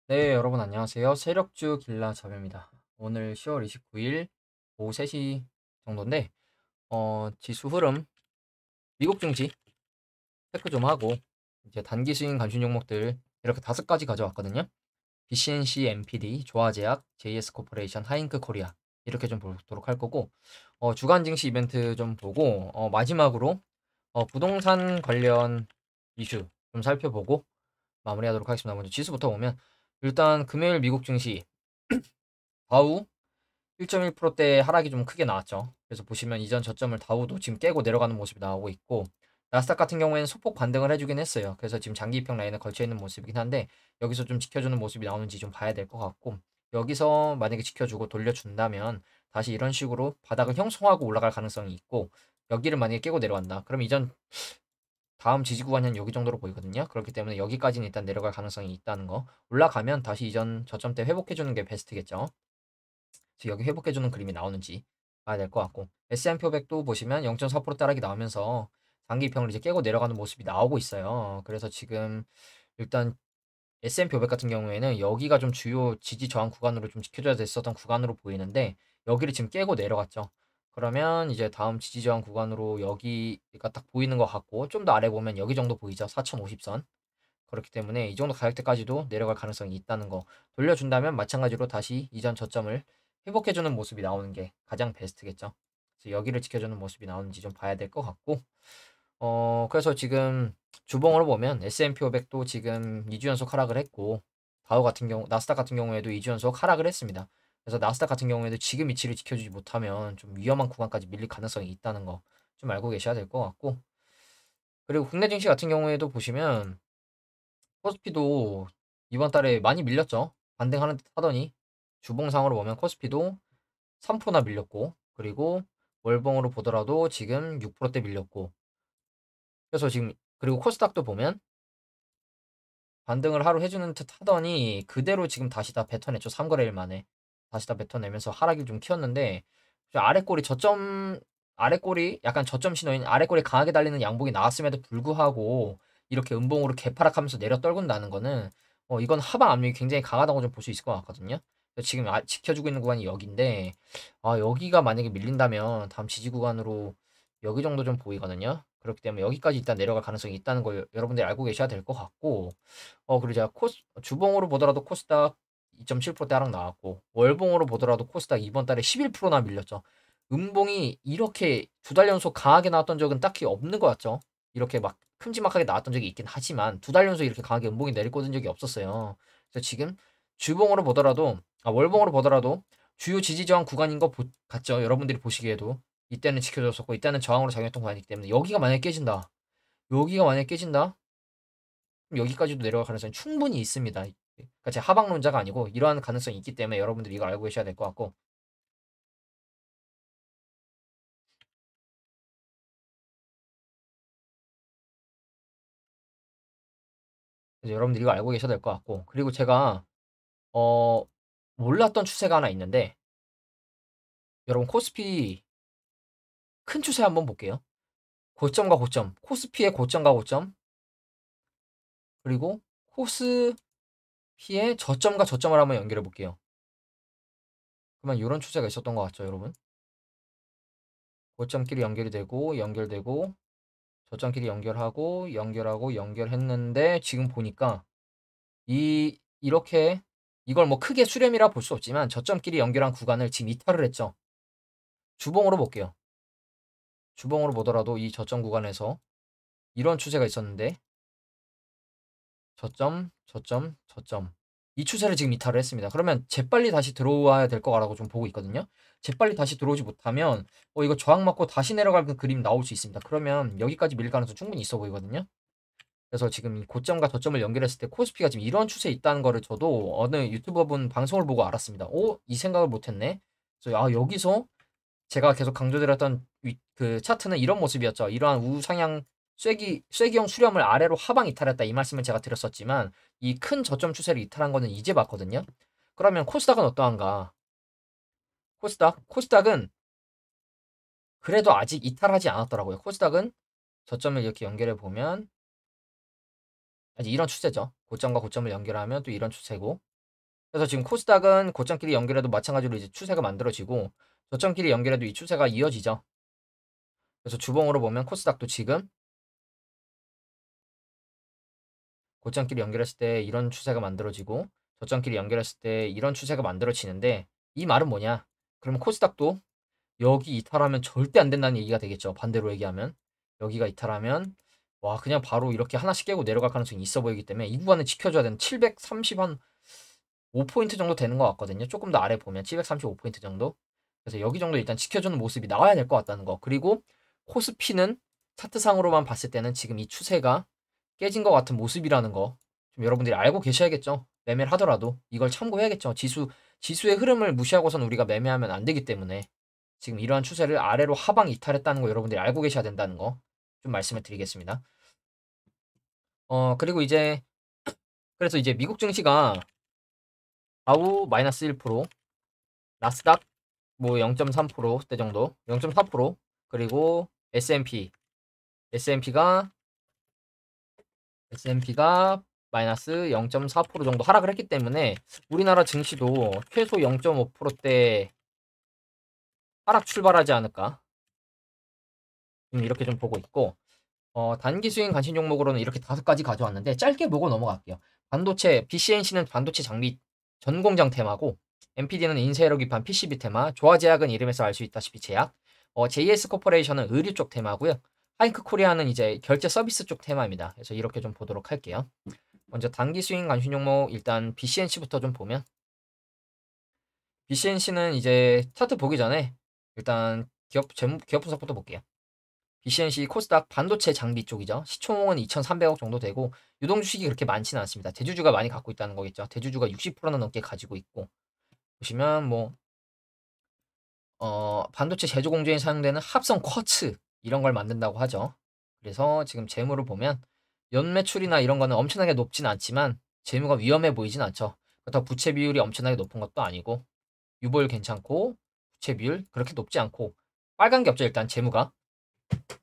네, 여러분 안녕하세요. 세력주 길라 자매입니다. 오늘 10월 29일 오후 3시 정도인데, 지수 흐름, 미국 증시 체크 좀 하고, 이제 단기 스윙 감신 종목들 이렇게 5가지 가져왔거든요. BCNC, MPD, 조화제약, JS 코퍼레이션, 하잉크 코리아 이렇게 좀 보도록 할 거고, 주간 증시 이벤트 좀 보고, 마지막으로 부동산 관련 이슈 좀 살펴보고 마무리하도록 하겠습니다. 먼저 지수부터 보면, 일단 금요일 미국 증시 다우 1.1%대 하락이 좀 크게 나왔죠. 그래서 보시면 이전 저점을 다우도 지금 깨고 내려가는 모습이 나오고 있고, 나스닥 같은 경우에는 소폭 반등을 해주긴 했어요. 그래서 지금 장기 입형 라인에 걸쳐 있는 모습이긴 한데, 여기서 좀 지켜주는 모습이 나오는지 좀 봐야 될 것 같고, 여기서 만약에 지켜주고 돌려준다면 다시 이런 식으로 바닥을 형성하고 올라갈 가능성이 있고, 여기를 만약에 깨고 내려간다. 그럼 이전 다음 지지 구간이 한 여기 정도로 보이거든요. 그렇기 때문에 여기까지는 일단 내려갈 가능성이 있다는 거. 올라가면 다시 이전 저점대 회복해주는 게 베스트겠죠. 그래서 여기 회복해주는 그림이 나오는지 봐야 될 것 같고, S&P 500도 보시면 0.4% 따라기 나오면서 장기 입형을 이제 깨고 내려가는 모습이 나오고 있어요. 그래서 지금 일단 S&P 500 같은 경우에는 여기가 좀 주요 지지 저항 구간으로 좀 지켜줘야 됐었던 구간으로 보이는데, 여기를 지금 깨고 내려갔죠. 그러면 이제 다음 지지 저항 구간으로 여기가 딱 보이는 것 같고, 좀 더 아래 보면 여기 정도 보이죠. 4050선. 그렇기 때문에 이 정도 가격대까지도 내려갈 가능성이 있다는 거. 돌려준다면 마찬가지로 다시 이전 저점을 회복해주는 모습이 나오는 게 가장 베스트겠죠. 그래서 여기를 지켜주는 모습이 나오는지 좀 봐야 될 것 같고, 그래서 지금 주봉으로 보면 S&P 500도 지금 2주 연속 하락을 했고, 다우 같은 경우, 나스닥 같은 경우에도 2주 연속 하락을 했습니다. 그래서 나스닥 같은 경우에도 지금 위치를 지켜주지 못하면 좀 위험한 구간까지 밀릴 가능성이 있다는 거 좀 알고 계셔야 될 것 같고, 그리고 국내 증시 같은 경우에도 보시면 코스피도 이번 달에 많이 밀렸죠. 반등하는 듯 하더니 주봉상으로 보면 코스피도 3%나 밀렸고, 그리고 월봉으로 보더라도 지금 6%대 밀렸고, 그래서 지금 그리고 코스닥도 보면 반등을 하루 해주는 듯 하더니 그대로 지금 다시 다 뱉어냈죠. 3거래일 만에 다시 다 뱉어내면서 하락을 좀 키웠는데, 아래 꼬리 저점, 아래 꼬리 약간 저점 신호인 아래 꼬리 강하게 달리는 양봉이 나왔음에도 불구하고 이렇게 음봉으로 개파락하면서 내려 떨군다는 거는, 이건 하방 압력이 굉장히 강하다고 좀 볼 수 있을 것 같거든요. 지금 지켜주고 있는 구간이 여기인데, 여기가 만약에 밀린다면 다음 지지 구간으로 여기 정도 좀 보이거든요. 그렇기 때문에 여기까지 일단 내려갈 가능성이 있다는 걸 여러분들이 알고 계셔야 될 것 같고, 그리고 제가 주봉으로 보더라도 코스닥 2.7%대 하락 나왔고, 월봉으로 보더라도 코스닥 이번 달에 11%나 밀렸죠. 음봉이 이렇게 2달 연속 강하게 나왔던 적은 딱히 없는 것 같죠. 이렇게 막 큼지막하게 나왔던 적이 있긴 하지만 2달 연속 이렇게 강하게 음봉이 내리꽂은 적이 없었어요. 그래서 지금 주봉으로 보더라도, 월봉으로 보더라도 주요 지지 저항 구간인 거 같죠. 여러분들이 보시기에도 이때는 지켜줬었고 이때는 저항으로 작용했던 구간이기 때문에, 여기가 만약에 깨진다. 여기가 만약에 깨진다. 여기까지도 내려갈 가능성이 충분히 있습니다. 그러니까 제가 하방론자가 아니고 이러한 가능성이 있기 때문에 여러분들이 이걸 알고 계셔야 될 것 같고, 그래서 여러분들이 이거 알고 계셔야 될 것 같고, 그리고 제가 어 몰랐던 추세가 하나 있는데, 여러분 코스피 큰 추세 한번 볼게요. 고점과 고점, 코스피의 고점과 고점, 그리고 코스피의 저점과 저점을 한번 연결해 볼게요. 그러면 이런 추세가 있었던 것 같죠, 여러분? 고점끼리 연결이 되고 연결되고 저점끼리 연결하고 연결하고 연결했는데, 지금 보니까 이렇게 이걸 뭐 크게 수렴이라 볼 수 없지만 저점끼리 연결한 구간을 지금 이탈을 했죠. 주봉으로 볼게요. 주봉으로 보더라도 이 저점 구간에서 이런 추세가 있었는데, 저점, 저점, 저점. 이 추세를 지금 이탈을 했습니다. 그러면 재빨리 다시 들어와야 될 거라고 좀 보고 있거든요. 재빨리 다시 들어오지 못하면 이거 저항 맞고 다시 내려가는 그림 나올 수 있습니다. 그러면 여기까지 밀 가능성 충분히 있어 보이거든요. 그래서 지금 이 고점과 저점을 연결했을 때 코스피가 지금 이런 추세에 있다는 거를 저도 어느 유튜버분 방송을 보고 알았습니다. 이 생각을 못 했네. 그래서 여기서 제가 계속 강조드렸던 그 차트는 이런 모습이었죠. 이러한 우상향 쐐기형 수렴을 아래로 하방 이탈했다, 이 말씀을 제가 드렸었지만, 이 큰 저점 추세를 이탈한 거는 이제 봤거든요. 그러면 코스닥은 어떠한가? 코스닥은 그래도 아직 이탈하지 않았더라고요. 코스닥은 저점을 이렇게 연결해 보면 아직 이런 추세죠. 고점과 고점을 연결하면 또 이런 추세고, 그래서 지금 코스닥은 고점끼리 연결해도 마찬가지로 이제 추세가 만들어지고 저점끼리 연결해도 이 추세가 이어지죠. 그래서 주봉으로 보면 코스닥도 지금 고점끼리 연결했을 때 이런 추세가 만들어지고 저점끼리 연결했을 때 이런 추세가 만들어지는데 이 말은 뭐냐? 그러면 코스닥도 여기 이탈하면 절대 안 된다는 얘기가 되겠죠. 반대로 얘기하면 여기가 이탈하면 와 그냥 바로 이렇게 하나씩 깨고 내려갈 가능성이 있어 보이기 때문에 이 구간은 지켜줘야 되는 730 한 5포인트 정도 되는 것 같거든요. 조금 더 아래 보면 735포인트 정도. 그래서 여기 정도 일단 지켜주는 모습이 나와야 될 것 같다는 거. 그리고 코스피는 차트상으로만 봤을 때는 지금 이 추세가 깨진 것 같은 모습이라는 거 좀 여러분들이 알고 계셔야겠죠. 매매를 하더라도 이걸 참고해야겠죠. 지수의 흐름을 무시하고선 우리가 매매하면 안 되기 때문에 지금 이러한 추세를 아래로 하방 이탈했다는 거 여러분들이 알고 계셔야 된다는 거 좀 말씀을 드리겠습니다. 그리고 이제 그래서 이제 미국 증시가 다우 마이너스 1%, 나스닥 뭐 0.3%대 정도, 0.4% 그리고 S&P가 마이너스 0.4% 정도 하락을 했기 때문에 우리나라 증시도 최소 0.5%대 하락 출발하지 않을까 이렇게 좀 보고 있고 단기 수익 관심 종목으로는 이렇게 5가지 가져왔는데 짧게 보고 넘어갈게요. 반도체 BCNC는 반도체 장비 전공장 테마고 MPD는 인쇄로 기판 PCB 테마, 조화제약은 이름에서 알 수 있다시피 제약, JS 코퍼레이션은 의류 쪽 테마고요. 하이크 코리아는 이제 결제 서비스 쪽 테마입니다. 그래서 이렇게 좀 보도록 할게요. 먼저 단기 수익 관심 종목 일단 BCNC부터 좀 보면 BCNC는 이제 차트 보기 전에 일단 기업 분석부터 볼게요. BCNC 코스닥 반도체 장비 쪽이죠. 시총은 2,300억 정도 되고 유동 주식이 그렇게 많지는 않습니다. 대주주가 많이 갖고 있다는 거겠죠. 대주주가 60%나 넘게 가지고 있고 보시면 뭐 반도체 제조 공정에 사용되는 합성 쿼츠 이런 걸 만든다고 하죠. 그래서 지금 재무를 보면 연매출이나 이런 거는 엄청나게 높진 않지만 재무가 위험해 보이진 않죠. 그렇다고 부채 비율이 엄청나게 높은 것도 아니고 유보율 괜찮고 부채 비율 그렇게 높지 않고 빨간 게 없죠. 일단 재무가.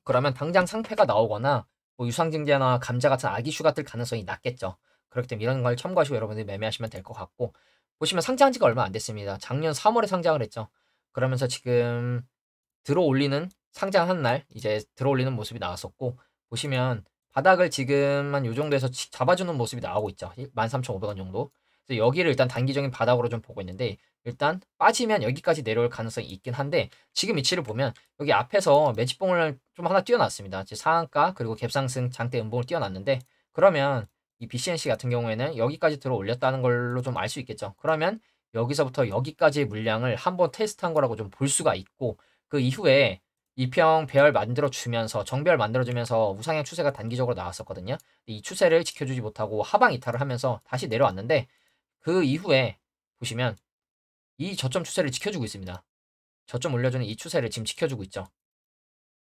그러면 당장 상패가 나오거나 뭐 유상증자나 감자 같은 악이슈가 뜰 가능성이 낮겠죠. 그렇기 때문에 이런 걸 참고하시고 여러분들이 매매하시면 될 것 같고 보시면 상장한 지가 얼마 안 됐습니다. 작년 3월에 상장을 했죠. 그러면서 지금 들어올리는 상장한 날 이제 들어올리는 모습이 나왔었고 보시면 바닥을 지금 한 요 정도에서 잡아주는 모습이 나오고 있죠. 13,500원 정도. 그래서 여기를 일단 단기적인 바닥으로 좀 보고 있는데 일단 빠지면 여기까지 내려올 가능성이 있긴 한데 지금 위치를 보면 여기 앞에서 매집봉을 좀 하나 띄워놨습니다. 상한가 그리고 갭상승 장대 음봉을 띄워놨는데 그러면 이 BCNC 같은 경우에는 여기까지 들어 올렸다는 걸로 좀 알 수 있겠죠. 그러면 여기서부터 여기까지의 물량을 한번 테스트한 거라고 좀 볼 수가 있고 그 이후에 이평 배열 만들어주면서 정배열 만들어주면서 우상향 추세가 단기적으로 나왔었거든요. 이 추세를 지켜주지 못하고 하방 이탈을 하면서 다시 내려왔는데 그 이후에 보시면 이 저점 추세를 지켜주고 있습니다. 저점 올려주는 이 추세를 지금 지켜주고 있죠.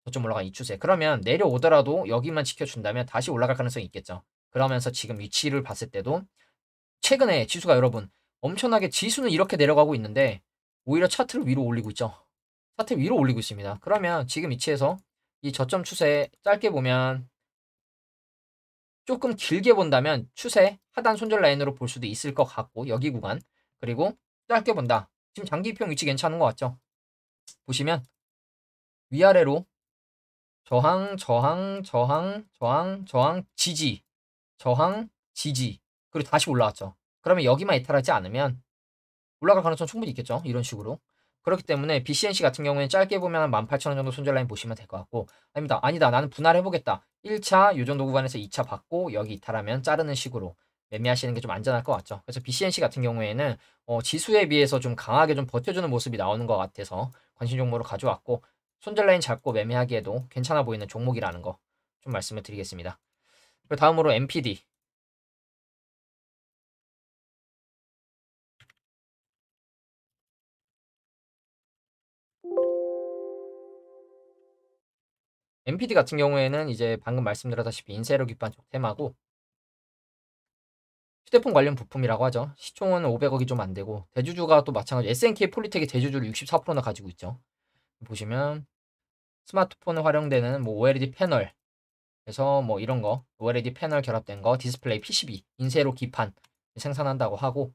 저점 올라간 이 추세. 그러면 내려오더라도 여기만 지켜준다면 다시 올라갈 가능성이 있겠죠. 그러면서 지금 위치를 봤을 때도 최근에 지수가 여러분 엄청나게 지수는 이렇게 내려가고 있는데 오히려 차트를 위로 올리고 있죠. 차트 위로 올리고 있습니다. 그러면 지금 위치에서 이 저점 추세 짧게 보면 조금 길게 본다면 추세 하단 손절 라인으로 볼 수도 있을 것 같고 여기 구간 그리고 짧게 본다. 지금 장기평 위치 괜찮은 것 같죠? 보시면 위아래로 저항, 저항, 저항, 저항, 저항, 지지, 저항, 지지 그리고 다시 올라왔죠. 그러면 여기만 이탈하지 않으면 올라갈 가능성 충분히 있겠죠. 이런 식으로. 그렇기 때문에 BCNC 같은 경우에는 짧게 보면 한 18,000원 정도 손절 라인 보시면 될 것 같고 아니다 나는 분할해보겠다. 1차 요 정도 구간에서 2차 받고 여기 이탈하면 자르는 식으로 매매하시는 게 좀 안전할 것 같죠. 그래서 BCNC 같은 경우에는 지수에 비해서 좀 강하게 좀 버텨주는 모습이 나오는 것 같아서 관심 종목으로 가져왔고 손절 라인 잡고 매매하기에도 괜찮아 보이는 종목이라는 거 좀 말씀을 드리겠습니다. 그리고 다음으로 MPD. MPD 같은 경우에는 이제 방금 말씀드렸다시피 인쇄로 기반 쪽 테마고 휴대폰 관련 부품이라고 하죠. 시총은 500억이 좀 안 되고 대주주가 또 마찬가지 SNK 폴리텍이 대주주를 64%나 가지고 있죠. 보시면 스마트폰에 활용되는 뭐 OLED 패널 그래서 뭐 이런 거 OLED 패널 결합된 거 디스플레이 PCB 인쇄로 기판 생산한다고 하고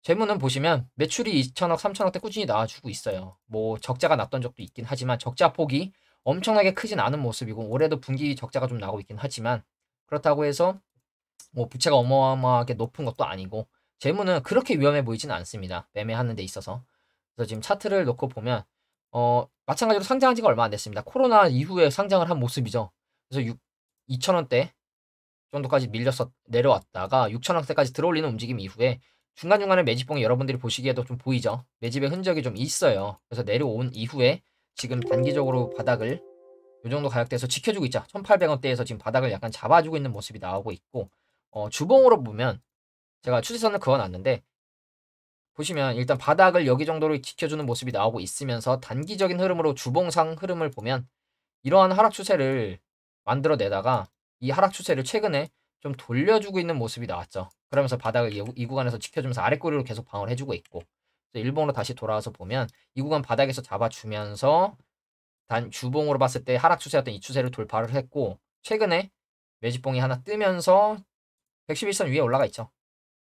재무는 보시면 매출이 2천억, 3천억대 꾸준히 나와주고 있어요. 뭐 적자가 났던 적도 있긴 하지만 적자 폭이 엄청나게 크진 않은 모습이고 올해도 분기 적자가 좀 나오고 있긴 하지만 그렇다고 해서 뭐 부채가 어마어마하게 높은 것도 아니고 재무는 그렇게 위험해 보이진 않습니다. 매매하는 데 있어서. 그래서 지금 차트를 놓고 보면 마찬가지로 상장한 지가 얼마 안 됐습니다. 코로나 이후에 상장을 한 모습이죠. 그래서 2천원대 정도까지 밀려서 내려왔다가 6천원대까지 들어올리는 움직임 이후에 중간중간에 매집봉이 여러분들이 보시기에도 좀 보이죠. 매집의 흔적이 좀 있어요. 그래서 내려온 이후에 지금 단기적으로 바닥을 이 정도 가격대에서 지켜주고 있죠. 1800원대에서 지금 바닥을 약간 잡아주고 있는 모습이 나오고 있고 주봉으로 보면 제가 추세선을 그어놨는데 보시면 일단 바닥을 여기 정도로 지켜주는 모습이 나오고 있으면서 단기적인 흐름으로 주봉상 흐름을 보면 이러한 하락 추세를 만들어내다가 이 하락 추세를 최근에 좀 돌려주고 있는 모습이 나왔죠. 그러면서 바닥을 이 구간에서 지켜주면서 아랫꼬리로 계속 방어를 해주고 있고 일봉으로 다시 돌아와서 보면 이 구간 바닥에서 잡아주면서 단 주봉으로 봤을 때 하락 추세였던 이 추세를 돌파를 했고 최근에 매집봉이 하나 뜨면서 111선 위에 올라가 있죠.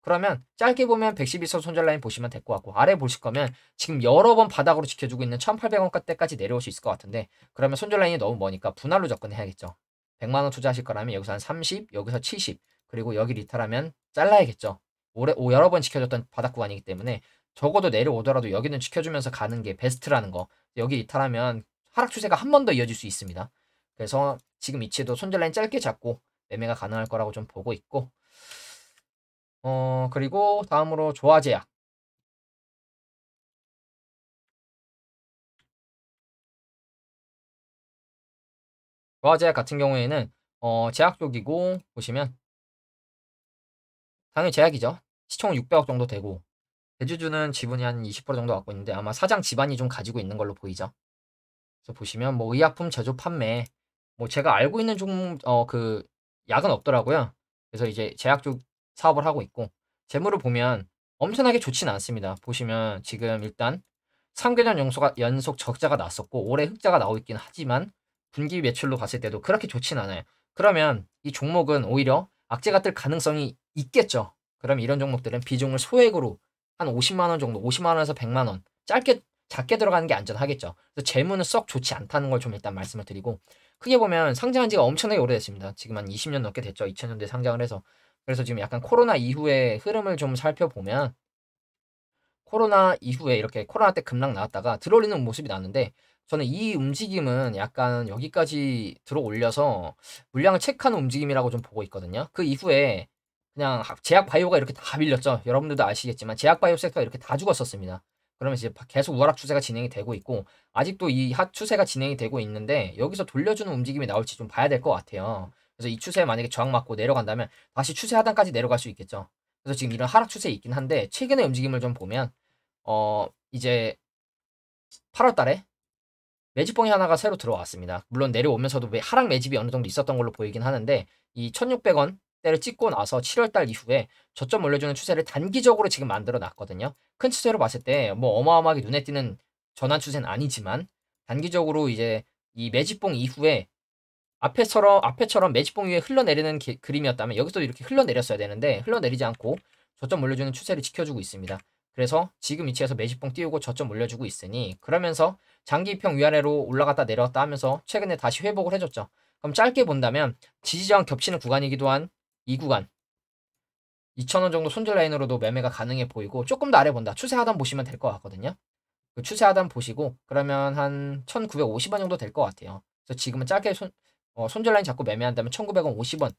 그러면 짧게 보면 111선 손절 라인 보시면 될 것 같고 아래 보실 거면 지금 여러 번 바닥으로 지켜주고 있는 1800원대까지 내려올 수 있을 것 같은데 그러면 손절 라인이 너무 머니까 분할로 접근해야겠죠. 100만원 투자하실 거라면 여기서 한 30, 여기서 70, 그리고 여기 리탈하면 잘라야겠죠. 여러 번 지켜줬던 바닥 구간이기 때문에 적어도 내려오더라도 여기는 지켜주면서 가는 게 베스트라는 거. 여기 리탈하면 하락 추세가 한 번 더 이어질 수 있습니다. 그래서 지금 위치도 손절 라인 짧게 잡고 매매가 가능할 거라고 좀 보고 있고 그리고 다음으로 조화제약. 조화제약 같은 경우에는 제약 쪽이고 보시면 당연히 제약이죠. 시총 600억 정도 되고 대주주는 지분이 한 20% 정도 갖고 있는데 아마 사장 집안이 좀 가지고 있는 걸로 보이죠. 그래서 보시면 뭐 의약품 제조 판매 뭐 제가 알고 있는 그 약은 없더라고요. 그래서 이제 제약 쪽 사업을 하고 있고 재무를 보면 엄청나게 좋진 않습니다. 보시면 지금 일단 3개년 연속 적자가 났었고 올해 흑자가 나오고 있긴 하지만 분기 매출로 봤을 때도 그렇게 좋진 않아요. 그러면 이 종목은 오히려 악재가 뜰 가능성이 있겠죠. 그럼 이런 종목들은 비중을 소액으로 한 50만 원 정도, 50만 원에서 100만 원 짧게 작게 들어가는 게 안전하겠죠. 그래서 재무는 썩 좋지 않다는 걸 좀 일단 말씀을 드리고 크게 보면 상장한 지가 엄청나게 오래됐습니다. 지금 한 20년 넘게 됐죠. 2000년대 상장을 해서. 그래서 지금 약간 코로나 이후의 흐름을 좀 살펴보면 코로나 이후에 이렇게 코로나 때 급락 나왔다가 들어올리는 모습이 나왔는데 저는 이 움직임은 약간 여기까지 들어 올려서 물량을 체크하는 움직임이라고 좀 보고 있거든요. 그 이후에 그냥 제약 바이오가 이렇게 다 밀렸죠. 여러분들도 아시겠지만 제약 바이오 섹터가 이렇게 다 죽었었습니다. 그러면서 이제 계속 우하락 추세가 진행이 되고 있고 아직도 이 핫 추세가 진행이 되고 있는데 여기서 돌려주는 움직임이 나올지 좀 봐야 될 것 같아요. 그래서 이 추세에 만약에 저항 맞고 내려간다면 다시 추세 하단까지 내려갈 수 있겠죠. 그래서 지금 이런 하락 추세에 있긴 한데 최근의 움직임을 좀 보면 이제 8월 달에 매집봉이 하나가 새로 들어왔습니다. 물론 내려오면서도 하락 매집이 어느 정도 있었던 걸로 보이긴 하는데 이 1600원 대를 찍고 나서 7월 달 이후에 저점 올려주는 추세를 단기적으로 지금 만들어 놨거든요. 큰 추세로 봤을 때 뭐 어마어마하게 눈에 띄는 전환 추세는 아니지만 단기적으로 이제 이 매집봉 이후에 앞에처럼 매집봉 위에 흘러내리는 그림이었다면 여기서 이렇게 흘러내렸어야 되는데 흘러내리지 않고 저점 올려주는 추세를 지켜주고 있습니다. 그래서 지금 위치에서 매집봉 띄우고 저점 올려주고 있으니 그러면서 장기 입형 위아래로 올라갔다 내려갔다 하면서 최근에 다시 회복을 해줬죠. 그럼 짧게 본다면 지지저항 겹치는 구간이기도 한 이 구간 2,000원 정도 손절 라인으로도 매매가 가능해 보이고 조금 더 아래 본다. 추세 하단 보시면 될 것 같거든요. 그 추세 하단 보시고 그러면 한 1,950원 정도 될 것 같아요. 그래서 지금은 짧게 손절 라인 잡고 매매한다면 1,900원 50원.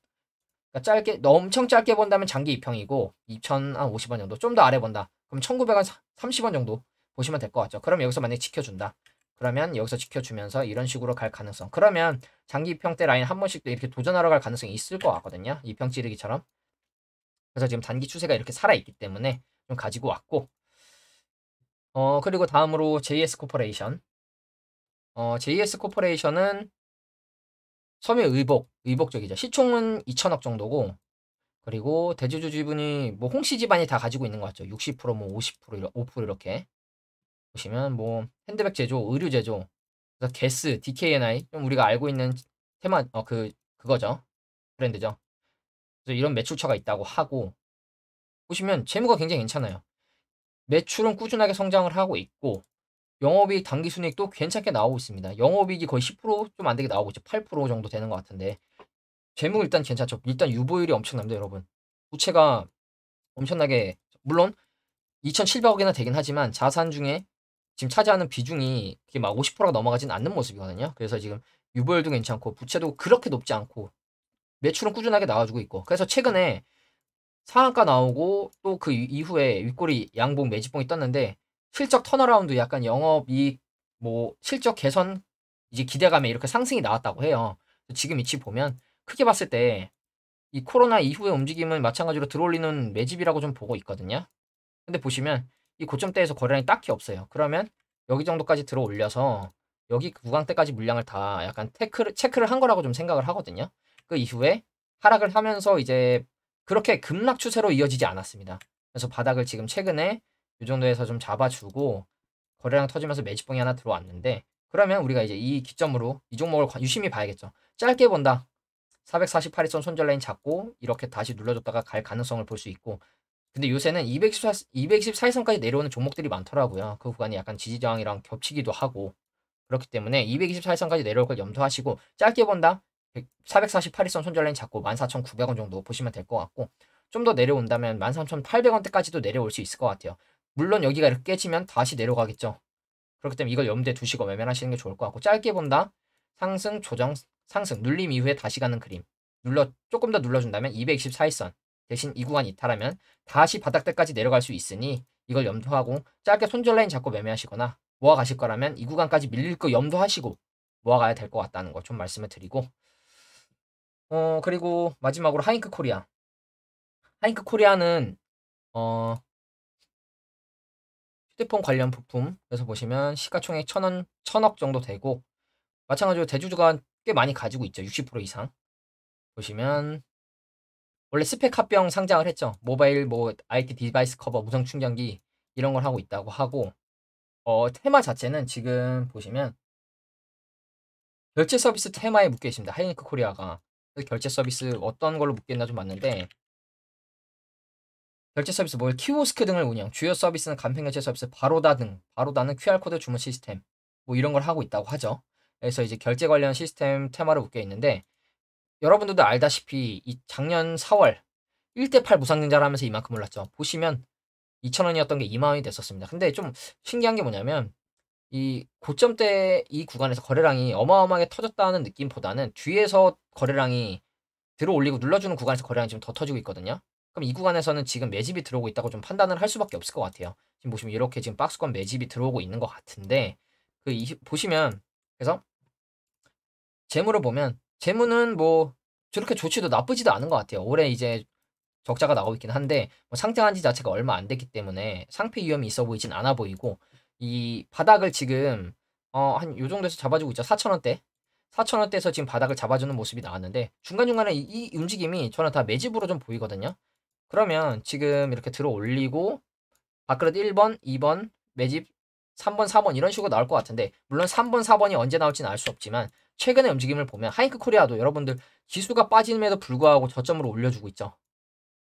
그러니까 짧게 엄청 짧게 본다면 장기 입형이고 2,050원 정도 좀 더 아래 본다. 그럼 1,900원 30원 정도 보시면 될 것 같죠. 그럼 여기서 만약에 지켜준다. 그러면 여기서 지켜주면서 이런 식으로 갈 가능성. 그러면 장기 입형 때 라인 한 번씩 또 이렇게 도전하러 갈 가능성이 있을 것 같거든요. 입형 찌르기처럼. 그래서 지금 단기 추세가 이렇게 살아있기 때문에 좀 가지고 왔고 그리고 다음으로 JS 코퍼레이션. JS 코퍼레이션은 의복적이죠. 시총은 2천억 정도고 그리고 대주주 지분이 뭐 홍씨 집안이 다 가지고 있는 것 같죠. 60%뭐 50% 5% 이렇게 보시면 뭐 핸드백 제조, 의류 제조, 그래서 게스, DKNI 좀 우리가 알고 있는 테마 그거죠. 브랜드죠. 그래서 이런 매출처가 있다고 하고 보시면 재무가 굉장히 괜찮아요. 매출은 꾸준하게 성장을 하고 있고 영업이익 당기순이익도 괜찮게 나오고 있습니다. 영업이익이 거의 10%좀 안 되게 나오고 있죠. 8% 정도 되는 것 같은데 재무 일단 괜찮죠. 일단 유보율이 엄청납니다, 여러분. 부채가 엄청나게 물론 2,700억이나 되긴 하지만 자산 중에 지금 차지하는 비중이 그게 막 50%가 넘어가진 않는 모습이거든요. 그래서 지금 유보율도 괜찮고 부채도 그렇게 높지 않고 매출은 꾸준하게 나와주고 있고 그래서 최근에 상한가 나오고 또 그 이후에 윗꼬리 양봉 매집봉이 떴는데 실적 턴어라운드 약간 영업이익 뭐 실적 개선 이제 기대감에 이렇게 상승이 나왔다고 해요. 지금 위치 보면 크게 봤을 때 이 코로나 이후의 움직임은 마찬가지로 들어올리는 매집이라고 좀 보고 있거든요. 근데 보시면 이 고점대에서 거래량이 딱히 없어요. 그러면 여기 정도까지 들어 올려서 여기 구간대까지 물량을 다 약간 체크를 한 거라고 좀 생각을 하거든요. 그 이후에 하락을 하면서 이제 그렇게 급락 추세로 이어지지 않았습니다. 그래서 바닥을 지금 최근에 이 정도에서 좀 잡아주고 거래량 터지면서 매집봉이 하나 들어왔는데 그러면 우리가 이제 이 기점으로 이 종목을 유심히 봐야겠죠. 짧게 본다. 448일선 손절 라인 잡고 이렇게 다시 눌러줬다가 갈 가능성을 볼 수 있고 근데 요새는 224일선까지 내려오는 종목들이 많더라고요. 그 구간이 약간 지지저항이랑 겹치기도 하고 그렇기 때문에 224일선까지 내려올 걸 염두하시고 짧게 본다. 448일선 손절 라인 잡고 14,900원 정도 보시면 될 것 같고 좀 더 내려온다면 13,800원대까지도 내려올 수 있을 것 같아요. 물론 여기가 이렇게 깨지면 다시 내려가겠죠. 그렇기 때문에 이걸 염두에 두시고 매매하시는 게 좋을 것 같고 짧게 본다. 상승, 조정, 상승, 눌림 이후에 다시 가는 그림. 조금 더 눌러준다면 224일선 대신 이 구간 이탈하면 다시 바닥대까지 내려갈 수 있으니 이걸 염두하고 짧게 손절 라인 잡고 매매하시거나 모아 가실 거라면 이 구간까지 밀릴 거 염두하시고 모아가야 될 것 같다는 거 좀 말씀을 드리고 그리고 마지막으로 하잉크 코리아. 하잉크 코리아는 어 휴대폰 관련 부품 그래서 보시면 시가총액 1,000억 정도 되고 마찬가지로 대주주가 꽤 많이 가지고 있죠. 60% 이상. 보시면 원래 스펙 합병 상장을 했죠. 모바일 뭐 IT 디바이스 커버, 무선 충전기 이런 걸 하고 있다고 하고 테마 자체는 지금 보시면 결제 서비스 테마에 묶여 있습니다. 하이니크 코리아가. 결제 서비스 어떤 걸로 묶여 있나 좀 봤는데 결제 서비스 뭐 키오스크 등을 운영, 주요 서비스는 간편결제 서비스 바로다는 QR코드 주문 시스템 뭐 이런 걸 하고 있다고 하죠. 그래서 이제 결제 관련 시스템 테마로 묶여 있는데 여러분들도 알다시피 이 작년 4월 1대8 무상증자를 하면서 이만큼 올랐죠. 보시면 2,000원이었던 게 2만 원이 됐었습니다. 근데 좀 신기한 게 뭐냐면 이 고점대 이 구간에서 거래량이 어마어마하게 터졌다는 느낌보다는 뒤에서 거래량이 들어올리고 눌러주는 구간에서 거래량이 지금 더 터지고 있거든요. 그럼 이 구간에서는 지금 매집이 들어오고 있다고 좀 판단을 할 수밖에 없을 것 같아요. 지금 보시면 이렇게 지금 박스권 매집이 들어오고 있는 것 같은데 보시면 그래서 재무를 보면 재무는 뭐 저렇게 좋지도 나쁘지도 않은 것 같아요. 올해 이제 적자가 나오고 있긴 한데 뭐 상장한 지 자체가 얼마 안 됐기 때문에 상패 위험이 있어 보이진 않아 보이고 이 바닥을 지금 한 요 정도에서 잡아주고 있죠. 4,000원대. 4,000원대에서 지금 바닥을 잡아주는 모습이 나왔는데 중간중간에 이 움직임이 저는 다 매집으로 좀 보이거든요. 그러면 지금 이렇게 들어 올리고 밥그릇 1번, 2번, 매집 3번, 4번 이런 식으로 나올 것 같은데 물론 3번, 4번이 언제 나올지는 알 수 없지만 최근의 움직임을 보면 하이크 코리아도 여러분들 지수가 빠짐에도 불구하고 저점으로 올려주고 있죠.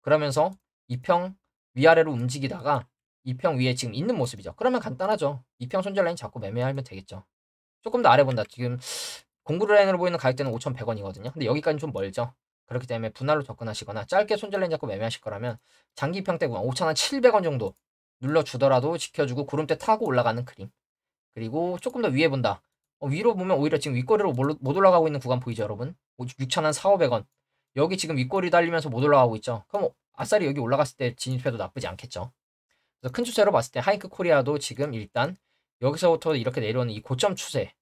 그러면서 2평 위아래로 움직이다가 2평 위에 지금 있는 모습이죠. 그러면 간단하죠. 2평 손절 라인 잡고 매매하면 되겠죠. 조금 더 아래 본다. 지금 공구르 라인으로 보이는 가격대는 5,100원이거든요. 근데 여기까지는 좀 멀죠. 그렇기 때문에 분할로 접근하시거나 짧게 손절 라인 잡고 매매하실 거라면 장기 평대 구간 5,700원 정도 눌러주더라도 지켜주고 구름대 타고 올라가는 그림. 그리고 조금 더 위에 본다. 위로 보면 오히려 지금 윗꼬리로 못 올라가고 있는 구간 보이죠, 여러분? 6,400원. 여기 지금 윗꼬리 달리면서 못 올라가고 있죠. 그럼 아싸리 여기 올라갔을 때 진입해도 나쁘지 않겠죠. 그래서 큰 추세로 봤을 때 하이크 코리아도 지금 일단 여기서부터 이렇게 내려오는 이 고점 추세,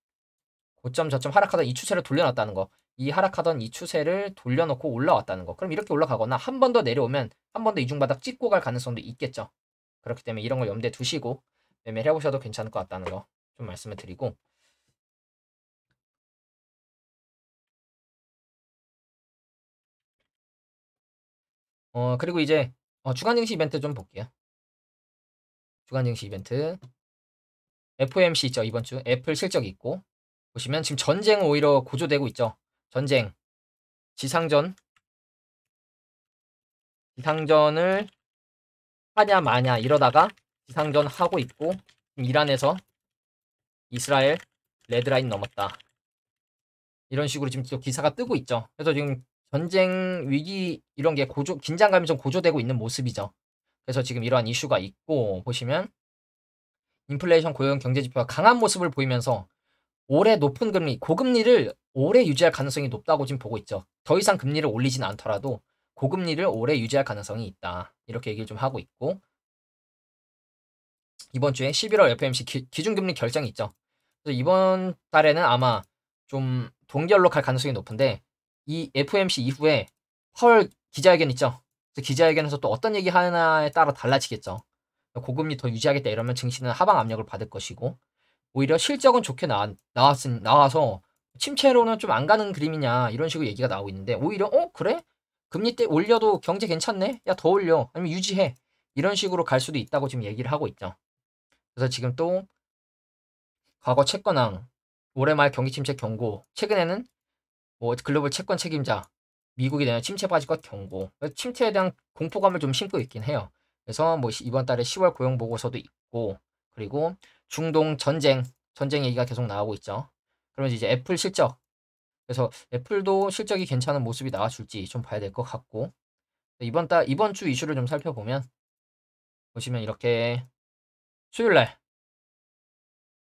고점 저점 하락하던 이 추세를 돌려놨다는 거. 이 하락하던 이 추세를 돌려놓고 올라왔다는 거. 그럼 이렇게 올라가거나 한 번 더 내려오면 한 번 더 이중바닥 찍고 갈 가능성도 있겠죠. 그렇기 때문에 이런 걸 염두에 두시고 매매를 해보셔도 괜찮을 것 같다는 거 좀 말씀을 드리고 그리고 이제 주간 증시 이벤트 좀 볼게요. 주간 증시 이벤트 FOMC 있죠. 이번 주 애플 실적이 있고 보시면 지금 전쟁 오히려 고조되고 있죠. 전쟁 지상전을 하냐 마냐 이러다가 지상전 하고 있고 이란에서 이스라엘 레드라인 넘었다. 이런 식으로 지금 또 기사가 뜨고 있죠. 그래서 지금 전쟁 위기 이런 게 긴장감이 좀 고조되고 있는 모습이죠. 그래서 지금 이러한 이슈가 있고 보시면 인플레이션 고용 경제 지표가 강한 모습을 보이면서 올해 높은 금리, 고금리를 오래 유지할 가능성이 높다고 지금 보고 있죠. 더 이상 금리를 올리진 않더라도 고금리를 오래 유지할 가능성이 있다. 이렇게 얘기를 좀 하고 있고 이번 주에 11월 FOMC 기준금리 결정이 있죠. 그래서 이번 달에는 아마 좀 동결로 갈 가능성이 높은데 이 FOMC 이후에 8월 기자회견 있죠. 그래서 기자회견에서 또 어떤 얘기 하나에 따라 달라지겠죠. 고금리 더 유지하겠다 이러면 증시는 하방 압력을 받을 것이고 오히려 실적은 좋게 나와서 침체로는 좀 안 가는 그림이냐 이런 식으로 얘기가 나오고 있는데 오히려 그래? 금리 때 올려도 경제 괜찮네? 야 더 올려 아니면 유지해 이런 식으로 갈 수도 있다고 지금 얘기를 하고 있죠. 그래서 지금 또 과거 채권왕 올해 말 경기 침체 경고 최근에는 뭐 글로벌 채권 책임자 미국이 내년 침체 빠질 것 경고 침체에 대한 공포감을 좀 심고 있긴 해요. 그래서 뭐 이번 달에 10월 고용 보고서도 있고 그리고 중동 전쟁 얘기가 계속 나오고 있죠. 그러면 이제 애플 실적 그래서 애플도 실적이 괜찮은 모습이 나와줄지 좀 봐야 될 것 같고 이번 주 이슈를 좀 살펴보면 보시면 이렇게 수요일날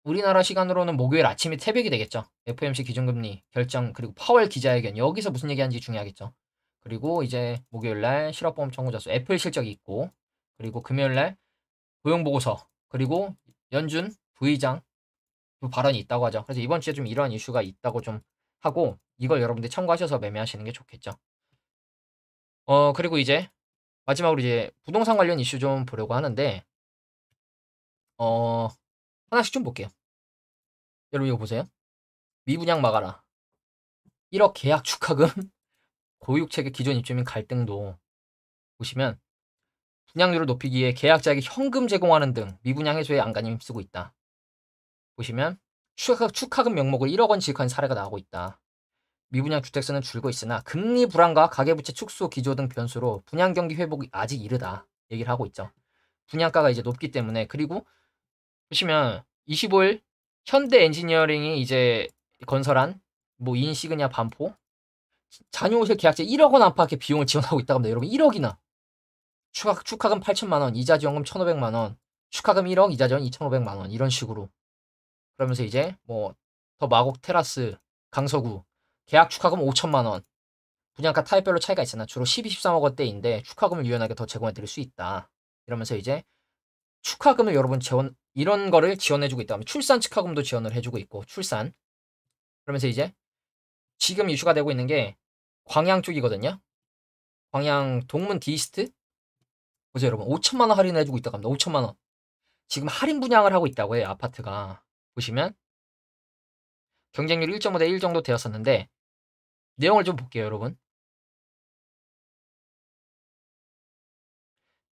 우리나라 시간으로는 목요일 아침이 새벽이 되겠죠. FOMC 기준금리 결정 그리고 파월 기자회견 여기서 무슨 얘기하는지 중요하겠죠. 그리고 이제 목요일날 실업보험 청구자 수 애플 실적이 있고 그리고 금요일날 고용보고서 그리고 연준 부의장 발언이 있다고 하죠. 그래서 이번 주에 좀 이러한 이슈가 있다고 좀 하고 이걸 여러분들이 참고하셔서 매매하시는 게 좋겠죠. 그리고 이제 마지막으로 이제 부동산 관련 이슈 좀 보려고 하는데 하나씩 좀 볼게요. 여러분 이거 보세요. 미분양 막아라. 1억 계약 축하금 고육체계 기존 입주민 갈등도 보시면 분양률을 높이기 위해 계약자에게 현금 제공하는 등 미분양 해소에 안간힘 쓰고 있다. 보시면 축하금 명목을 1억 원 지급한 사례가 나오고 있다. 미분양 주택수는 줄고 있으나 금리 불안과 가계부채 축소 기조 등 변수로 분양 경기 회복이 아직 이르다 얘기를 하고 있죠. 분양가가 이제 높기 때문에 그리고 보시면 25일 현대 엔지니어링이 이제 건설한 뭐 인시그니아 반포 잔여호실 계약자 1억 원 안팎의 비용을 지원하고 있다고 합니다. 여러분 1억이나 축하금 8천만 원, 이자 지원금 1,500만 원, 축하금 1억, 이자 지원 2,500만 원 이런 식으로 그러면서 이제 뭐 더 마곡 테라스 강서구 계약 축하금 5천만 원 분양가 타입별로 차이가 있으나 주로 12, 13억 원대인데 축하금을 유연하게 더 제공해 드릴 수 있다. 이러면서 이제 축하금을 여러분 이런 거를 지원해주고 있다. 출산 축하금도 지원을 해주고 있고 출산 그러면서 이제 지금 이슈가 되고 있는 게 광양 쪽이거든요. 광양 동문 디스트 보세요 여러분 5천만 원 할인해주고 있다고 합니다. 5천만 원 지금 할인 분양을 하고 있다고 해요. 아파트가 보시면 경쟁률 1.5대 1 정도 되었었는데 내용을 좀 볼게요 여러분.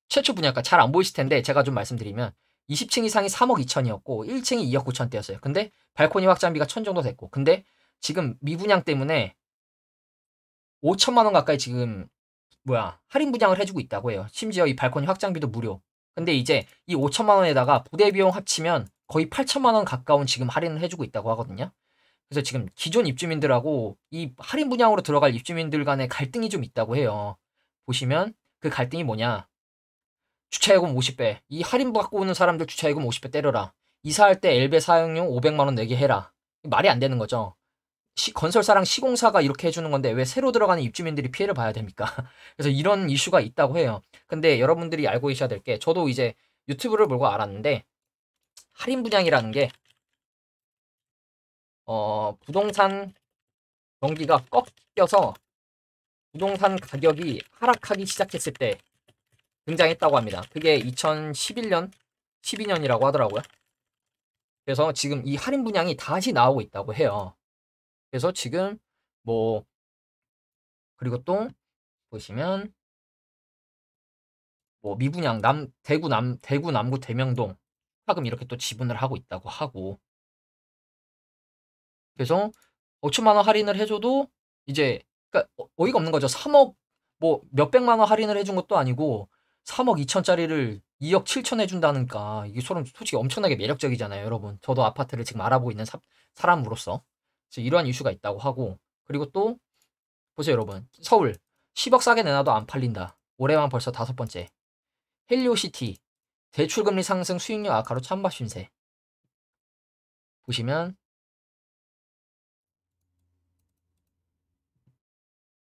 최초 분양가 잘 안 보이실 텐데 제가 좀 말씀드리면 20층 이상이 3억 2천이었고 1층이 2억 9천대였어요. 근데 발코니 확장비가 1,000 정도 됐고 근데 지금 미분양 때문에 5천만 원 가까이 지금 할인 분양을 해주고 있다고 해요. 심지어 이 발코니 확장비도 무료. 근데 이제 이 5천만 원에다가 부대 비용 합치면 거의 8천만 원 가까운 지금 할인을 해주고 있다고 하거든요. 그래서 지금 기존 입주민들하고 이 할인 분양으로 들어갈 입주민들 간의 갈등이 좀 있다고 해요. 보시면 그 갈등이 뭐냐. 주차요금 50배. 이 할인 받고 오는 사람들 주차요금 50배 때려라. 이사할 때 엘베 사용료 500만 원 내게 해라. 말이 안 되는 거죠. 건설사랑 시공사가 이렇게 해주는 건데 왜 새로 들어가는 입주민들이 피해를 봐야 됩니까? 그래서 이런 이슈가 있다고 해요. 근데 여러분들이 알고 계셔야 될 게 저도 이제 유튜브를 보고 알았는데 할인 분양이라는 게 부동산 경기가 꺾여서 부동산 가격이 하락하기 시작했을 때 등장했다고 합니다. 그게 2011년, 12년이라고 하더라고요. 그래서 지금 이 할인 분양이 다시 나오고 있다고 해요. 그래서 지금 뭐 그리고 또 보시면 뭐 미분양 대구 남구 대명동 하금 이렇게 또 지분을 하고 있다고 하고 그래서 5천만 원 할인을 해줘도 이제 그러니까 어이가 없는 거죠. 3억 뭐 몇백만 원 할인을 해준 것도 아니고 3억 2천짜리를 2억 7천 해준다니까 이게 솔직히 엄청나게 매력적이잖아요, 여러분. 저도 아파트를 지금 알아보고 있는 사람으로서 그래서 이러한 이슈가 있다고 하고, 그리고 또 보세요, 여러분. 서울 10억 싸게 내놔도 안 팔린다. 올해만 벌써 5번째. 헬리오시티 대출금리 상승 수익률 악화로 찬밥 신세. 보시면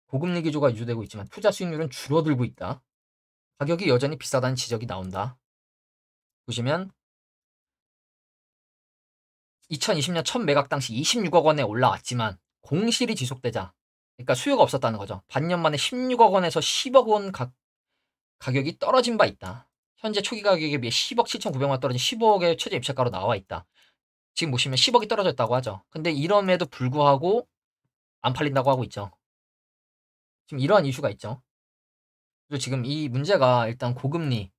고금리 기조가 유지되고 있지만 투자 수익률은 줄어들고 있다. 가격이 여전히 비싸다는 지적이 나온다. 보시면 2020년 첫 매각 당시 26억 원에 올라왔지만 공실이 지속되자, 그러니까 수요가 없었다는 거죠. 반년 만에 16억 원에서 10억 원 가격이 떨어진 바 있다. 현재 초기 가격에 비해 10억 7,900만 떨어진 15억의 최저 입찰가로 나와 있다. 지금 보시면 10억이 떨어졌다고 하죠. 근데 이럼에도 불구하고 안 팔린다고 하고 있죠. 지금 이러한 이슈가 있죠. 그리고 지금 이 문제가 일단 고금리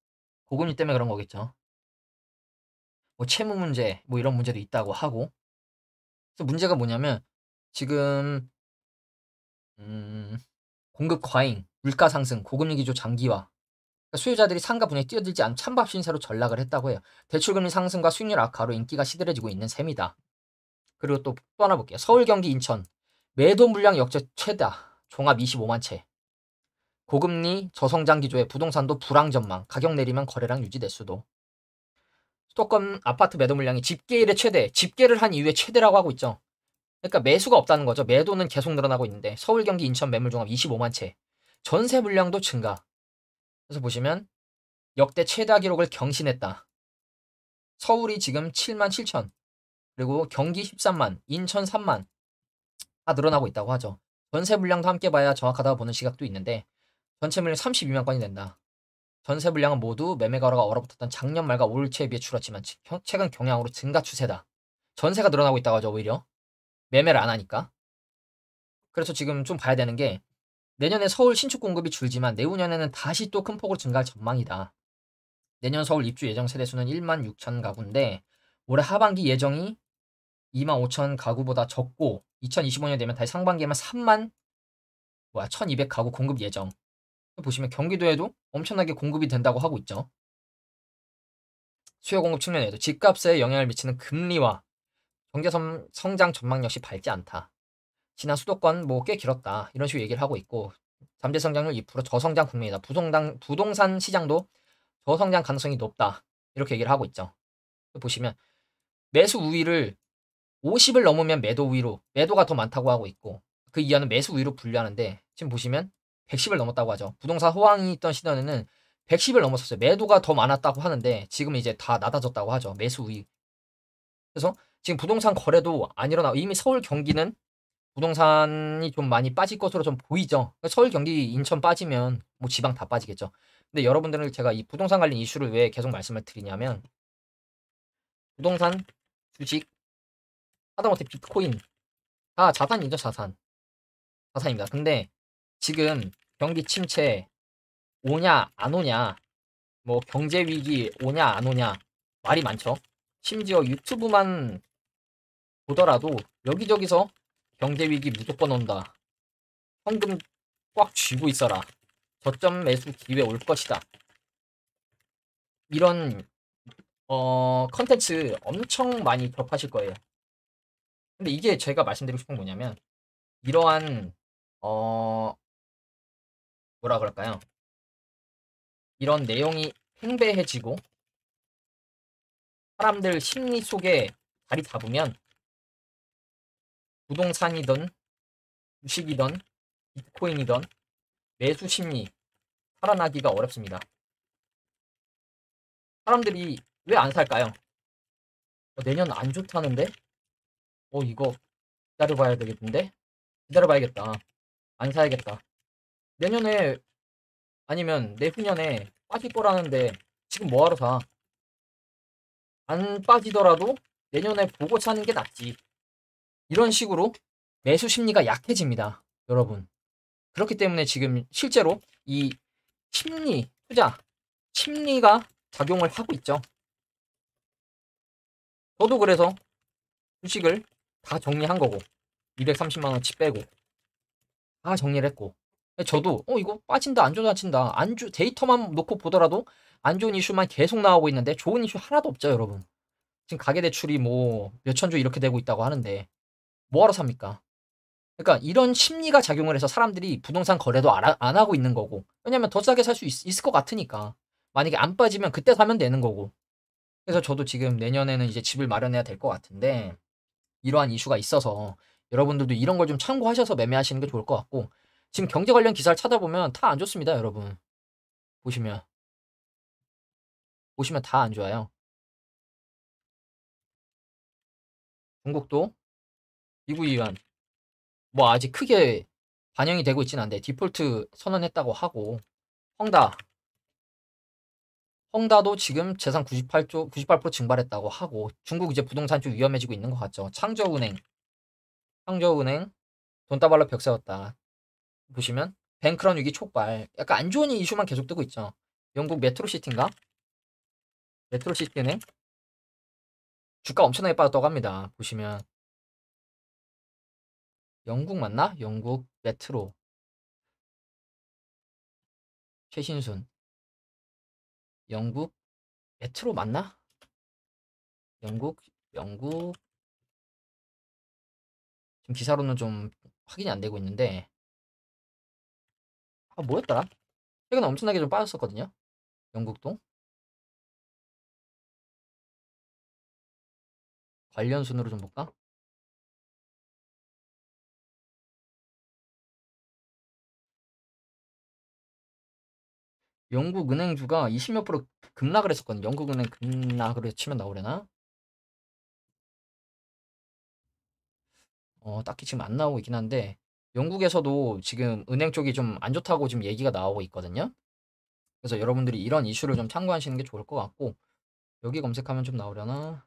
때문에 그런 거겠죠. 뭐 채무 문제, 뭐 이런 문제도 있다고 하고. 그래서 문제가 뭐냐면 지금 공급 과잉, 물가 상승, 고금리 기조 장기화. 그러니까 수요자들이 상가 분야에 뛰어들지 않은 찬밥 신세로 전락을 했다고 해요. 대출금리 상승과 수익률 악화로 인기가 시들해지고 있는 셈이다. 그리고 또 하나 볼게요. 서울, 경기, 인천 매도 물량 역대 최다. 종합 25만 채. 고금리 저성장 기조에 부동산도 불황 전망. 가격 내리면 거래량 유지될 수도. 수도권 아파트 매도 물량이 집계 일의 최대. 집계를 한 이후에 최대라고 하고 있죠. 그러니까 매수가 없다는 거죠. 매도는 계속 늘어나고 있는데 서울, 경기, 인천 매물 종합 25만 채. 전세 물량도 증가. 그래서 보시면 역대 최다 기록을 경신했다. 서울이 지금 7만 7천, 그리고 경기 13만, 인천 3만 다 늘어나고 있다고 하죠. 전세 물량도 함께 봐야 정확하다고 보는 시각도 있는데 전체 물량 32만 건이 된다. 전세 물량은 모두 매매 거래가 얼어붙었던 작년 말과 올 초에 비해 줄었지만 최근 경향으로 증가 추세다. 전세가 늘어나고 있다고 하죠, 오히려. 매매를 안 하니까. 그래서 지금 좀 봐야 되는 게 내년에 서울 신축 공급이 줄지만 내후년에는 다시 또 큰 폭으로 증가할 전망이다. 내년 서울 입주 예정 세대수는 1만 6천 가구인데 올해 하반기 예정이 2만 5천 가구보다 적고 2025년 되면 다시 상반기에만 1,200 가구 공급 예정. 보시면 경기도에도 엄청나게 공급이 된다고 하고 있죠. 수요 공급 측면에도 집값에 영향을 미치는 금리와 경제 성장 전망 역시 밝지 않다. 지난 수도권 뭐 꽤 길었다. 이런 식으로 얘기를 하고 있고 잠재 성장률 2% 저성장 국면이다. 부동산 시장도 저성장 가능성이 높다. 이렇게 얘기를 하고 있죠. 보시면 매수 우위를 50을 넘으면 매도 우위로, 매도가 더 많다고 하고 있고 그 이하는 매수 우위로 분류하는데 지금 보시면 110을 넘었다고 하죠. 부동산 호황이 있던 시절에는 110을 넘었었어요. 매도가 더 많았다고 하는데 지금 이제 다 낮아졌다고 하죠. 매수 우위. 그래서 지금 부동산 거래도 안 일어나. 이미 서울 경기는 부동산이 좀 많이 빠질 것으로 좀 보이죠. 서울 경기 인천 빠지면 뭐 지방 다 빠지겠죠. 근데 여러분들은 제가 이 부동산 관련 이슈를 왜 계속 말씀을 드리냐면 부동산, 주식, 하다못해 비트코인 다 자산이죠, 자산입니다. 근데 지금 경기 침체 오냐 안 오냐, 뭐 경제 위기 오냐 안 오냐 말이 많죠. 심지어 유튜브만 보더라도 여기저기서 경제 위기 무조건 온다. 현금 꽉 쥐고 있어라. 저점 매수 기회 올 것이다. 이런 컨텐츠 엄청 많이 접하실 거예요. 근데 이게 제가 말씀드리고 싶은 건 뭐냐면 이러한 뭐라 그럴까요? 이런 내용이 팽배해지고 사람들 심리 속에 자리 잡으면 부동산이든 주식이든 비트코인이든 매수 심리 살아나기가 어렵습니다. 사람들이 왜 안 살까요? 내년 안 좋다는데? 이거 기다려봐야 되겠는데? 기다려봐야겠다. 안 사야겠다. 내년에 아니면 내후년에 빠질 거라는데 지금 뭐하러 사? 안 빠지더라도 내년에 보고 사는 게 낫지. 이런 식으로 매수 심리가 약해집니다, 여러분. 그렇기 때문에 지금 실제로 이 투자 심리가 작용을 하고 있죠. 저도 그래서 주식을 다 정리한 거고 230만 원치 빼고 다 정리를 했고 저도 이거 빠진다 안 좋아진다 데이터만 놓고 보더라도 안 좋은 이슈만 계속 나오고 있는데 좋은 이슈 하나도 없죠, 여러분. 지금 가계대출이 뭐 몇천 조 이렇게 되고 있다고 하는데 뭐하러 삽니까? 그러니까 이런 심리가 작용을 해서 사람들이 부동산 거래도 안 하고 있는 거고, 왜냐면 더 싸게 살 수 있을 것 같으니까. 만약에 안 빠지면 그때 사면 되는 거고. 그래서 저도 지금 내년에는 이제 집을 마련해야 될 것 같은데, 이러한 이슈가 있어서 여러분들도 이런 걸 좀 참고하셔서 매매하시는 게 좋을 것 같고, 지금 경제 관련 기사를 찾아보면 다 안 좋습니다, 여러분. 보시면 다 안 좋아요. 중국도 미국 위안 뭐 아직 크게 반영이 되고 있진 않은데 디폴트 선언했다고 하고, 헝다 헝다도 지금 재산 98% 증발했다고 하고, 중국 이제 부동산 좀 위험해지고 있는 것 같죠. 창조은행 돈다발로 벽 세웠다. 보시면 뱅크런 위기 촉발. 약간 안 좋은 이슈만 계속 뜨고 있죠. 영국 메트로시티인가? 메트로시티은행 주가 엄청나게 빠졌다고 합니다. 보시면 영국 맞나? 영국 메트로 최신순 영국 메트로 맞나? 영국 지금 기사로는 좀 확인이 안 되고 있는데, 뭐였더라? 최근에 엄청나게 좀 빠졌었거든요. 영국도 관련 순으로 좀 볼까? 영국 은행주가 20몇 프로 급락을 했었거든요. 영국 은행 급락으로 치면 나오려나? 딱히 지금 안 나오고 있긴 한데, 영국에서도 지금 은행 쪽이 좀 안 좋다고 지금 얘기가 나오고 있거든요. 그래서 여러분들이 이런 이슈를 좀 참고하시는 게 좋을 것 같고, 여기 검색하면 좀 나오려나?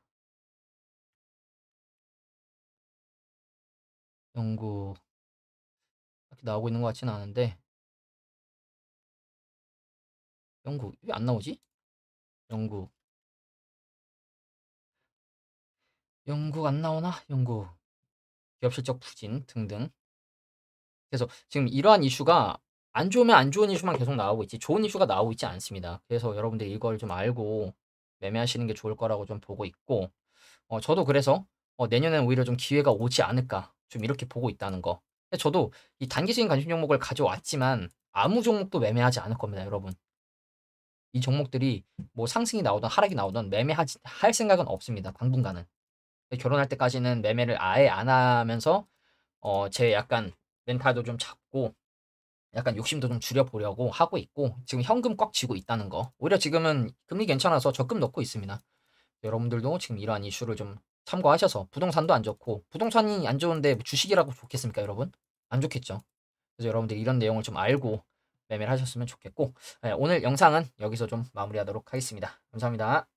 영국 딱히 나오고 있는 것 같지는 않은데, 영국 왜 안 나오지? 영국 안 나오나? 영국 기업 실적 부진 등등. 그래서 지금 이러한 이슈가 안 좋으면 안 좋은 이슈만 계속 나오고 있지 좋은 이슈가 나오고 있지 않습니다. 그래서 여러분들 이걸 좀 알고 매매하시는 게 좋을 거라고 좀 보고 있고, 저도 그래서 내년에는 오히려 좀 기회가 오지 않을까 좀 이렇게 보고 있다는 거. 근데 저도 이 단기 수익 관심 종목을 가져왔지만 아무 종목도 매매하지 않을 겁니다, 여러분. 이 종목들이 뭐 상승이 나오든 하락이 나오든 매매하지 할 생각은 없습니다, 당분간은. 결혼할 때까지는 매매를 아예 안 하면서 제 약간 멘탈도 좀 잡고 약간 욕심도 좀 줄여보려고 하고 있고, 지금 현금 꽉 쥐고 있다는 거. 오히려 지금은 금리 괜찮아서 적금 넣고 있습니다. 여러분들도 지금 이러한 이슈를 좀 참고하셔서, 부동산도 안 좋고 부동산이 안 좋은데 주식이라고 좋겠습니까, 여러분? 안 좋겠죠. 그래서 여러분들 이런 내용을 좀 알고 매매를 하셨으면 좋겠고, 오늘 영상은 여기서 좀 마무리하도록 하겠습니다. 감사합니다.